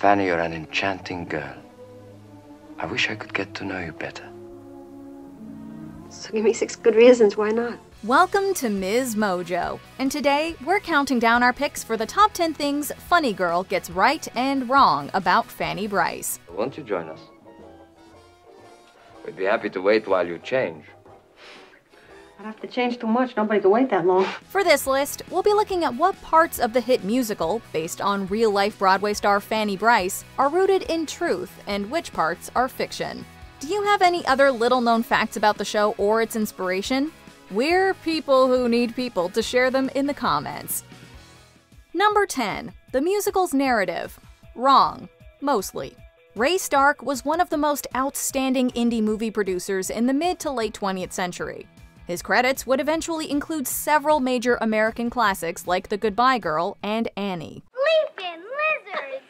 Fanny, you're an enchanting girl. I wish I could get to know you better. So give me 6 good reasons why not. Welcome to Ms. Mojo, and today we're counting down our picks for the top 10 things Funny Girl gets right and wrong about Fanny Brice. Won't you join us? We'd be happy to wait while you change. I'd have to change too much. Nobody could wait that long. For this list, we'll be looking at what parts of the hit musical, based on real-life Broadway star Fanny Brice, are rooted in truth and which parts are fiction. Do you have any other little-known facts about the show or its inspiration? We're people who need people to share them in the comments. Number 10. The musical's narrative. Wrong. Mostly. Ray Stark was one of the most outstanding indie movie producers in the mid to late 20th century. His credits would eventually include several major American classics like The Goodbye Girl and Annie. Leaping lizards!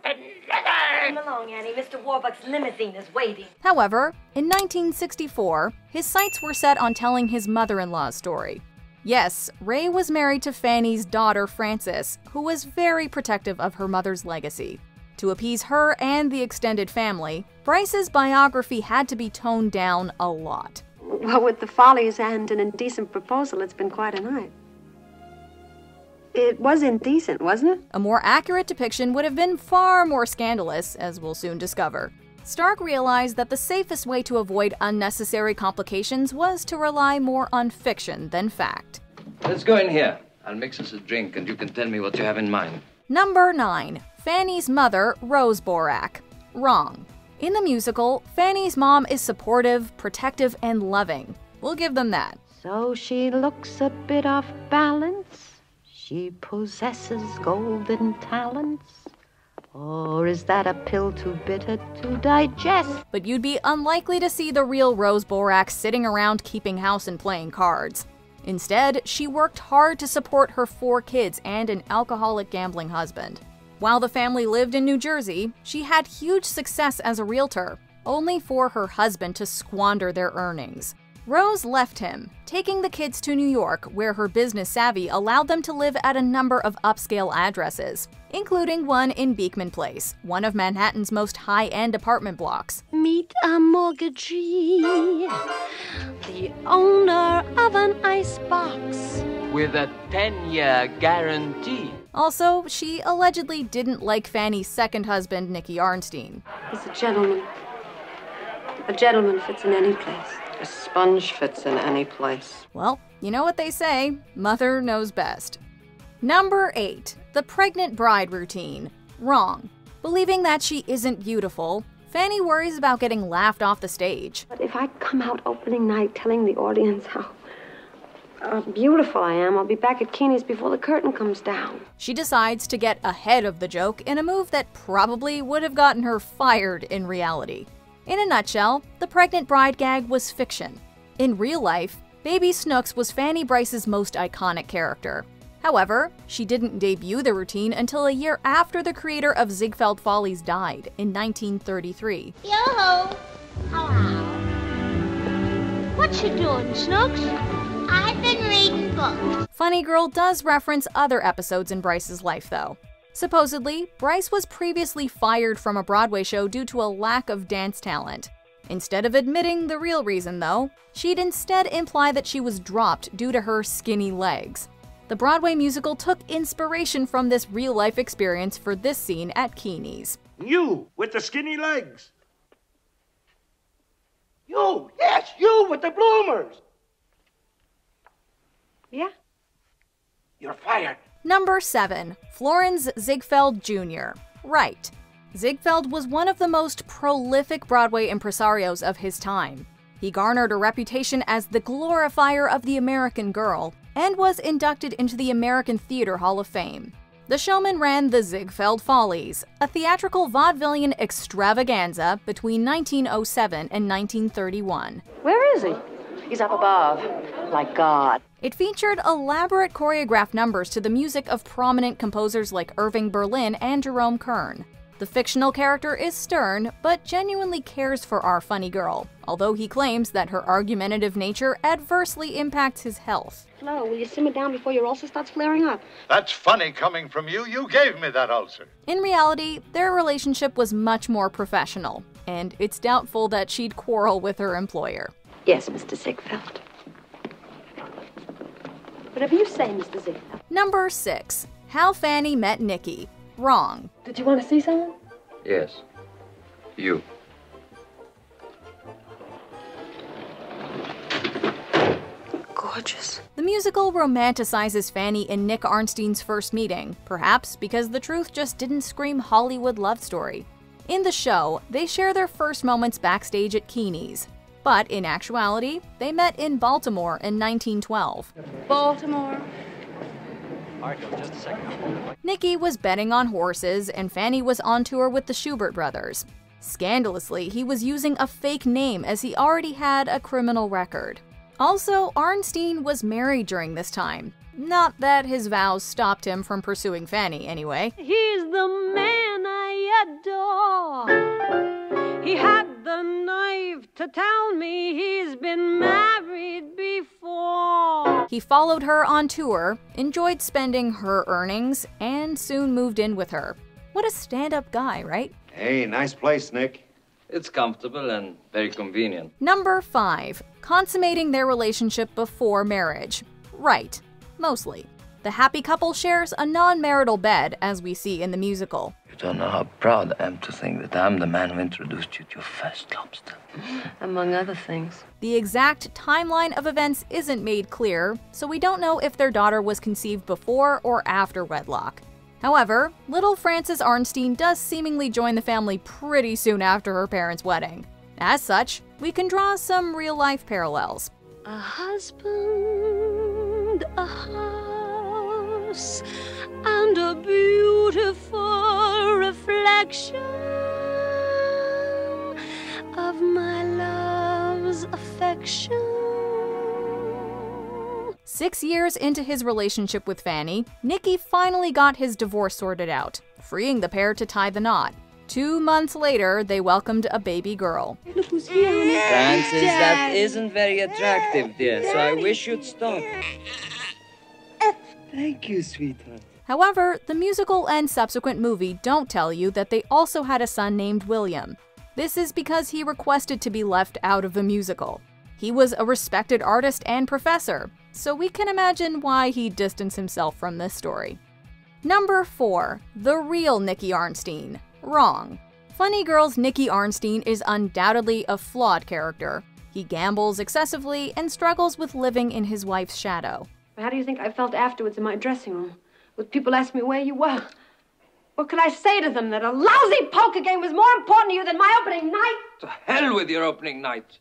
Leaping lizards! Come along, Annie. Mr. Warbuck's limousine is waiting. However, in 1964, his sights were set on telling his mother-in-law's story. Yes, Ray was married to Fanny's daughter, Frances, who was very protective of her mother's legacy. To appease her and the extended family, Brice's biography had to be toned down a lot. Well, with the Follies and an indecent proposal, it's been quite a night. It was indecent, wasn't it? A more accurate depiction would have been far more scandalous, as we'll soon discover. Stark realized that the safest way to avoid unnecessary complications was to rely more on fiction than fact. Let's go in here. I'll mix us a drink and you can tell me what you have in mind. Number 9. Fanny's mother, Rose Borak. Wrong. In the musical, Fanny's mom is supportive, protective, and loving. We'll give them that. So she looks a bit off balance. She possesses golden talents. Or is that a pill too bitter to digest? But you'd be unlikely to see the real Rose Borak sitting around keeping house and playing cards. Instead, she worked hard to support her 4 kids and an alcoholic gambling husband. While the family lived in New Jersey, she had huge success as a realtor, only for her husband to squander their earnings. Rose left him, taking the kids to New York, where her business savvy allowed them to live at a number of upscale addresses, including one in Beekman Place, one of Manhattan's most high-end apartment blocks. Meet a mortgagee, the owner of an icebox. With a 10-year guarantee. Also, she allegedly didn't like Fanny's second husband, Nicky Arnstein. He's a gentleman. A gentleman fits in any place. A sponge fits in any place. Well, you know what they say, mother knows best. Number 8. The pregnant bride routine. Wrong. Believing that she isn't beautiful, Fanny worries about getting laughed off the stage. But if I come out opening night telling the audience how beautiful I am, I'll be back at Keeney's before the curtain comes down. She decides to get ahead of the joke in a move that probably would have gotten her fired in reality. In a nutshell, the pregnant bride gag was fiction. In real life, Baby Snooks was Fanny Brice's most iconic character. However, she didn't debut the routine until a year after the creator of Ziegfeld Follies died in 1933. Yo-ho! Hello. What you doing, Snooks? I've been reading books. Funny Girl does reference other episodes in Brice's life, though. Supposedly, Brice was previously fired from a Broadway show due to a lack of dance talent. Instead of admitting the real reason, though, she'd instead imply that she was dropped due to her skinny legs. The Broadway musical took inspiration from this real-life experience for this scene at Keeney's. You with the skinny legs. You, yes, you with the bloomers. Yeah. You're fired. Number 7. Florenz Ziegfeld Jr. Right. Ziegfeld was one of the most prolific Broadway impresarios of his time. He garnered a reputation as the glorifier of the American girl and was inducted into the American Theater Hall of Fame. The showman ran the Ziegfeld Follies, a theatrical vaudevillian extravaganza between 1907 and 1931. Where is he? He's up above, like God. It featured elaborate choreographed numbers to the music of prominent composers like Irving Berlin and Jerome Kern. The fictional character is stern, but genuinely cares for our funny girl, although he claims that her argumentative nature adversely impacts his health. Flo, will you simmer down before your ulcer starts flaring up? That's funny coming from you. You gave me that ulcer. In reality, their relationship was much more professional, and it's doubtful that she'd quarrel with her employer. Yes, Mr. Ziegfeld. Whatever you say, Mr. Ziegfeld. Number 6. How Fanny Met Nicky. Wrong. Did you want to see someone? Yes. You. Gorgeous. The musical romanticizes Fanny and Nick Arnstein's first meeting, perhaps because the truth just didn't scream Hollywood love story. In the show, they share their first moments backstage at Keeney's. But in actuality, they met in Baltimore in 1912. Baltimore. All right, just a second. Nicky was betting on horses, and Fanny was on tour with the Schubert brothers. Scandalously, he was using a fake name as he already had a criminal record. Also, Arnstein was married during this time. Not that his vows stopped him from pursuing Fanny, anyway. He's the man I adore. He had the nerve to tell me he's been married before. He followed her on tour, enjoyed spending her earnings, and soon moved in with her. What a stand-up guy, right? Hey, nice place, Nick. It's comfortable and very convenient. Number 5. Consummating their relationship before marriage. Right. Mostly. The happy couple shares a non-marital bed, as we see in the musical. You don't know how proud I am to think that I'm the man who introduced you to your first lobster. Among other things. The exact timeline of events isn't made clear, so we don't know if their daughter was conceived before or after wedlock. However, little Frances Arnstein does seemingly join the family pretty soon after her parents' wedding. As such, we can draw some real-life parallels. A husband, a house, and a beautiful reflection of my love's affection. 6 years into his relationship with Fanny, Nicky finally got his divorce sorted out, freeing the pair to tie the knot. 2 months later, they welcomed a baby girl. Look who's here. Frances, that isn't very attractive, dear, so I wish you'd stop. Thank you, sweetheart. However, the musical and subsequent movie don't tell you that they also had a son named William. This is because he requested to be left out of the musical. He was a respected artist and professor, so we can imagine why he distanced himself from this story. Number 4. The real Nicky Arnstein. Wrong. Funny Girl's Nicky Arnstein is undoubtedly a flawed character. He gambles excessively and struggles with living in his wife's shadow. How do you think I felt afterwards in my dressing room? With people asking me where you were? What could I say to them? That a lousy poker game was more important to you than my opening night? To hell with your opening night.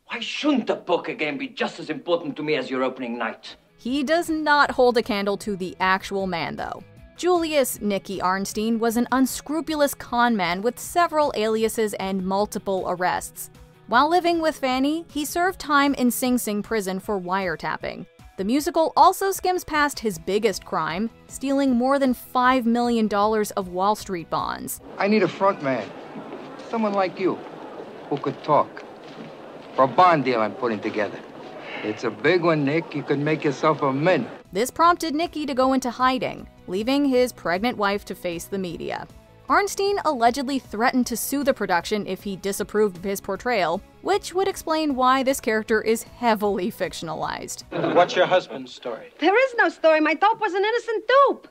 Why shouldn't a poker game be just as important to me as your opening night? He does not hold a candle to the actual man, though. Julius Nicky Arnstein was an unscrupulous con man with several aliases and multiple arrests. While living with Fanny, he served time in Sing Sing prison for wiretapping. The musical also skims past his biggest crime, stealing more than $5 million of Wall Street bonds. I need a front man, someone like you, who could talk, for a bond deal I'm putting together. It's a big one, Nick. You could make yourself a mint. This prompted Nicky to go into hiding, leaving his pregnant wife to face the media. Arnstein allegedly threatened to sue the production if he disapproved of his portrayal, which would explain why this character is heavily fictionalized. What's your husband's story? There is no story. My dope was an innocent dupe.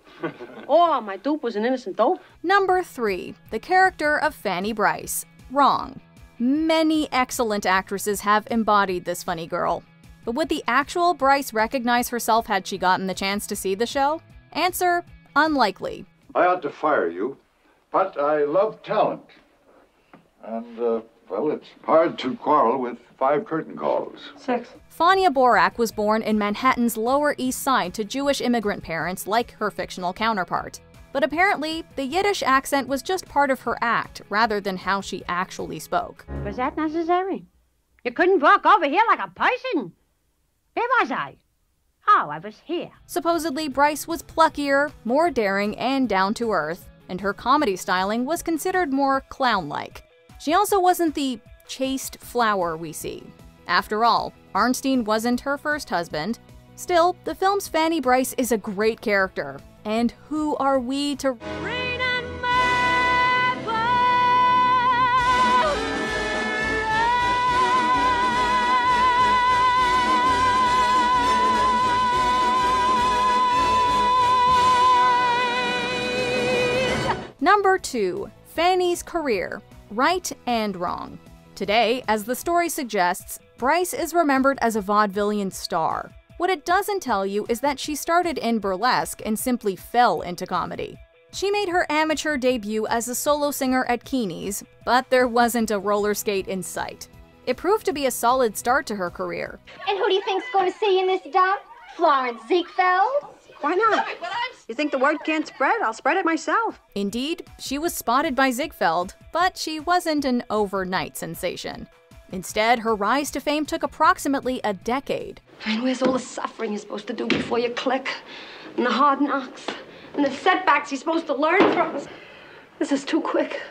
Oh, my dupe was an innocent dope. Number 3. The character of Fanny Brice. Wrong. Many excellent actresses have embodied this funny girl. But would the actual Brice recognize herself had she gotten the chance to see the show? Answer: unlikely. I ought to fire you, but I love talent. And, well, it's hard to quarrel with 5 curtain calls. 6. Fania Borak was born in Manhattan's Lower East Side to Jewish immigrant parents like her fictional counterpart. But apparently, the Yiddish accent was just part of her act, rather than how she actually spoke. Was that necessary? You couldn't walk over here like a person. Where was I? Oh, I was here. Supposedly, Brice was pluckier, more daring, and down-to-earth. and her comedy styling was considered more clown-like. She also wasn't the chaste flower we see. After all, Arnstein wasn't her first husband. Still, the film's Fanny Brice is a great character, and who are we to Number 2. Fanny's career, right and wrong. Today, as the story suggests, Brice is remembered as a vaudevillian star. What it doesn't tell you is that she started in burlesque and simply fell into comedy. She made her amateur debut as a solo singer at Keeney's, but there wasn't a roller skate in sight. It proved to be a solid start to her career. And who do you think's going to see you in this dump? Florence Ziegfeld? Why not? You think the word can't spread? I'll spread it myself. Indeed, she was spotted by Ziegfeld, but she wasn't an overnight sensation. Instead, her rise to fame took approximately a decade. I mean, where's all the suffering you're supposed to do before you click? And the hard knocks? And the setbacks you're supposed to learn from? This is too quick.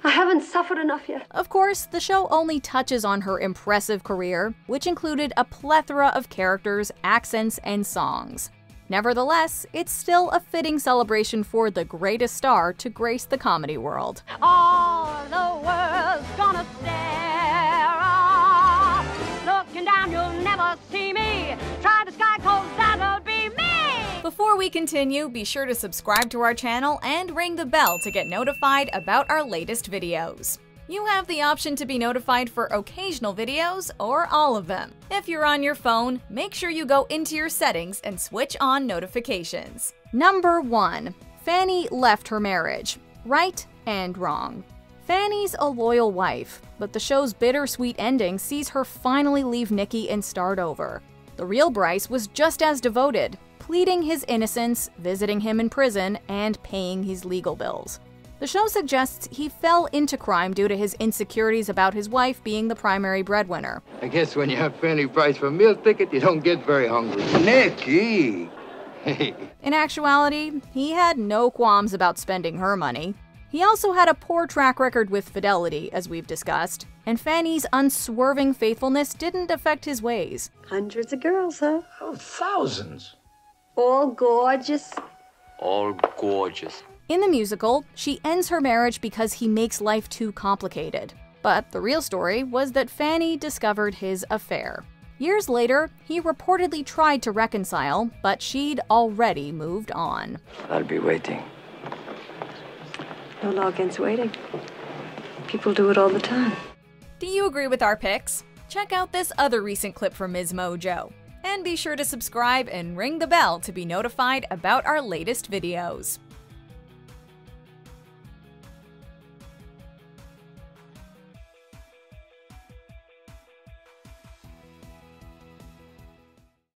I haven't suffered enough yet. Of course, the show only touches on her impressive career, which included a plethora of characters, accents, and songs. Nevertheless, it's still a fitting celebration for the greatest star to grace the comedy world. All the world's gonna stare off. Looking down, you'll never see me. Try the sky, 'cause that'll be me. Before we continue, be sure to subscribe to our channel and ring the bell to get notified about our latest videos. You have the option to be notified for occasional videos or all of them. If you're on your phone, make sure you go into your settings and switch on notifications. Number 1. Fanny left her marriage. Right and wrong. Fanny's a loyal wife, but the show's bittersweet ending sees her finally leave Nicky and start over. The real Brice was just as devoted, pleading his innocence, visiting him in prison, and paying his legal bills. The show suggests he fell into crime due to his insecurities about his wife being the primary breadwinner. I guess when you have Fanny Brice for a meal ticket, you don't get very hungry. Nicky! In actuality, he had no qualms about spending her money. He also had a poor track record with fidelity, as we've discussed, and Fanny's unswerving faithfulness didn't affect his ways. Hundreds of girls, huh? Oh, thousands. All gorgeous. All gorgeous. In the musical, she ends her marriage because he makes life too complicated. But the real story was that Fanny discovered his affair. Years later, he reportedly tried to reconcile, but she'd already moved on. I'll be waiting. No law against waiting. People do it all the time. Do you agree with our picks? Check out this other recent clip from Ms. Mojo. And be sure to subscribe and ring the bell to be notified about our latest videos.